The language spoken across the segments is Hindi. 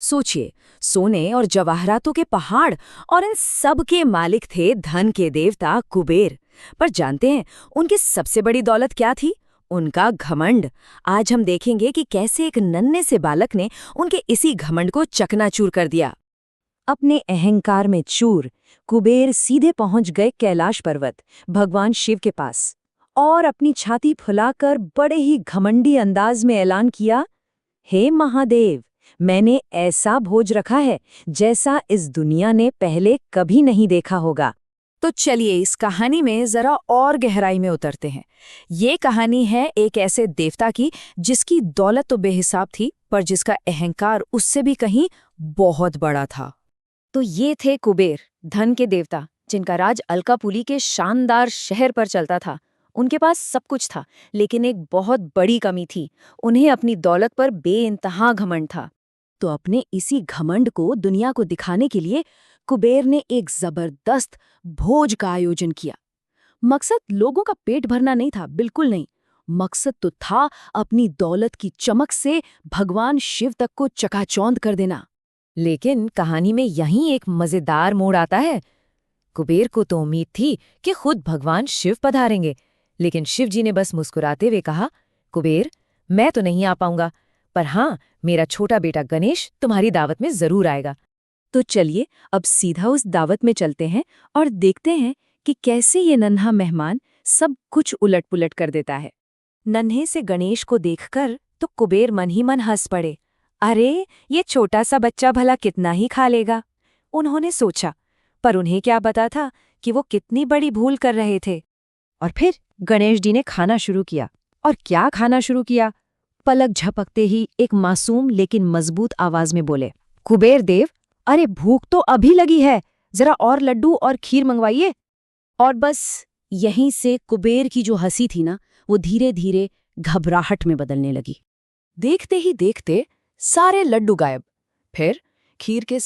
सोचिए, सोने और जवाहरातों के पहाड़, और इन सब के मालिक थे धन के देवता कुबेर। पर जानते हैं उनकी सबसे बड़ी दौलत क्या थी? उनका घमंड। आज हम देखेंगे कि कैसे एक नन्हे से बालक ने उनके इसी घमंड को चकनाचूर कर दिया। अपने अहंकार में चूर, कुबेर सीधे पहुंच गए कैलाश पर्वत, भगवान शिव के पास, और अपनी छाती फुलाकर बड़े ही घमंडी अंदाज में ऐलान किया, हे महादेव, मैंने ऐसा भोज रखा है जैसा इस दुनिया ने पहले कभी नहीं देखा होगा। तो चलिए इस कहानी में जरा और गहराई में उतरते हैं। ये कहानी है एक ऐसे देवता की जिसकी दौलत तो बेहिसाब थी, पर जिसका अहंकार उससे भी कहीं बहुत बड़ा था। तो ये थे कुबेर, धन के देवता, जिनका राज अलकापुरी के शानदार शहर पर चलता था। उनके पास सब कुछ था, लेकिन एक बहुत बड़ी कमी थी, उन्हें अपनी दौलत पर बेइंतहा घमंड था। तो अपने इसी घमंड को दुनिया को दिखाने के लिए कुबेर ने एक जबरदस्त भोज का आयोजन किया। मकसद लोगों का पेट भरना नहीं था, बिल्कुल नहीं। मकसद तो था अपनी दौलत की चमक से भगवान शिव तक को चकाचौंध कर देना। लेकिन कहानी में यहीं एक मजेदार मोड़ आता है। कुबेर को तो उम्मीद थी कि खुद भगवान शिव पधारेंगे, लेकिन शिव जी ने बस मुस्कुराते हुए कहा, कुबेर, मैं तो नहीं आ पाऊंगा, पर हाँ, मेरा छोटा बेटा गणेश तुम्हारी दावत में जरूर आएगा। तो चलिए अब सीधा उस दावत में चलते हैं और देखते हैं कि कैसे ये नन्हा मेहमान सब कुछ उलट-पुलट कर देता है। नन्हे से गणेश को देखकर तो कुबेर मन ही मन हंस पड़े। अरे, ये छोटा सा बच्चा भला कितना ही खा लेगा, उन्होंने सोचा। पर उन्हें क्या पता था कि वो कितनी बड़ी भूल कर रहे थे। और फिर गणेश जी ने खाना शुरू किया। और क्या खाना शुरू किया? पलक झपकते ही एक मासूम लेकिन मजबूत आवाज में बोले, कुबेर देव, अरे भूख तो अभी लगी है, जरा और लड्डू और खीर मंगवाइए। और बस यहीं से कुबेर की जो हंसी थी ना, वो धीरे धीरे घबराहट में बदलने लगी। देखते ही देखते सारे लड्डू गायब, फिर खीर के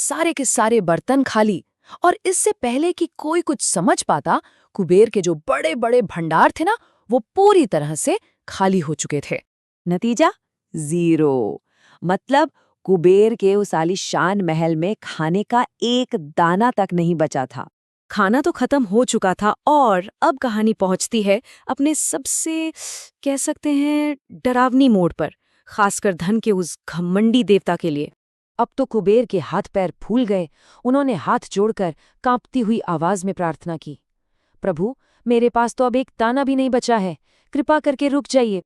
सारे बर्तन खाली। और इससे पहले कि कोई कुछ समझ पाता, कुबेर के जो बड़े बड़े भंडार थे ना, वो पूरी तरह से खाली हो चुके थे। नतीजा 0। मतलब कुबेर के उस आलीशान महल में खाने का एक दाना तक नहीं बचा था। खाना तो खत्म हो चुका था, और अब कहानी पहुंचती है अपने सबसे, कह सकते हैं, डरावनी मोड़ पर, खासकर धन के उस घमंडी देवता के लिए। अब तो कुबेर के हाथ पैर फूल गए। उन्होंने हाथ जोड़कर कांपती हुई आवाज में प्रार्थना की, प्रभु, मेरे पास तो अब एक दाना भी नहीं बचा है, कृपा करके रुक जाइए।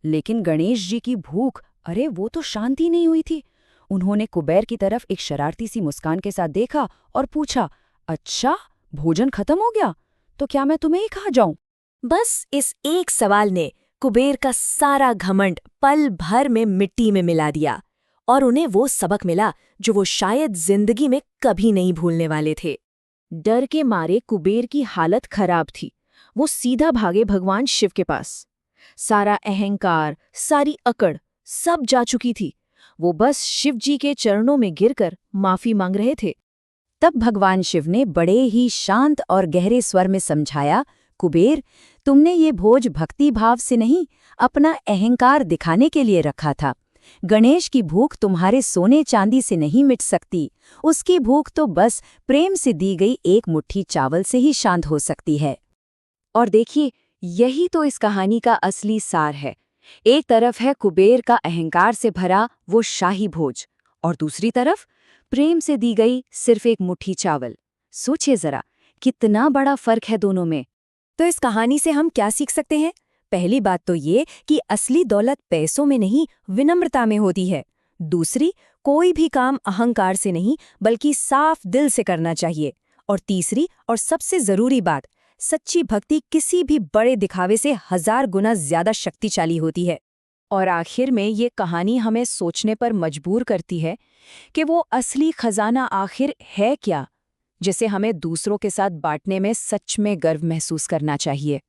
लेकिन गणेश जी की भूख, अरे वो तो शांति नहीं हुई थी। उन्होंने कुबेर की तरफ एक शरारती सी मुस्कान के साथ देखा और पूछा, अच्छा, भोजन खत्म हो गया, तो क्या मैं तुम्हें ही खा जाऊं? बस इस एक सवाल ने कुबेर का सारा घमंड पल भर में मिट्टी में मिला दिया, और उन्हें वो सबक मिला जो वो शायद जिंदगी में कभी नहीं भूलने वाले थे। डर के मारे कुबेर की हालत खराब थी। वो सीधा भागे भगवान शिव के पास। सारा अहंकार, सारी अकड़ सब जा चुकी थी। वो बस शिव जी के चरणों में गिरकर माफी मांग रहे थे। तब भगवान शिव ने बड़े ही शांत और गहरे स्वर में समझाया, कुबेर, तुमने ये भोज भक्ति भाव से नहीं, अपना अहंकार दिखाने के लिए रखा था। गणेश की भूख तुम्हारे सोने चांदी से नहीं मिट सकती। उसकी भूख तो बस प्रेम से दी गई एक मुट्ठी चावल से ही शांत हो सकती है। और देखिए, यही तो इस कहानी का असली सार है। एक तरफ है कुबेर का अहंकार से भरा वो शाही भोज, और दूसरी तरफ प्रेम से दी गई सिर्फ एक मुट्ठी चावल। सोचिए जरा, कितना बड़ा फर्क है दोनों में। तो इस कहानी से हम क्या सीख सकते हैं? पहली बात तो ये कि असली दौलत पैसों में नहीं, विनम्रता में होती है। दूसरी, कोई भी काम अहंकार से नहीं बल्कि साफ दिल से करना चाहिए। और तीसरी और सबसे जरूरी बात, सच्ची भक्ति किसी भी बड़े दिखावे से 1000 गुना ज्यादा शक्तिशाली होती है। और आखिर में ये कहानी हमें सोचने पर मजबूर करती है कि वो असली खजाना आखिर है क्या, जिसे हमें दूसरों के साथ बांटने में सच में गर्व महसूस करना चाहिए।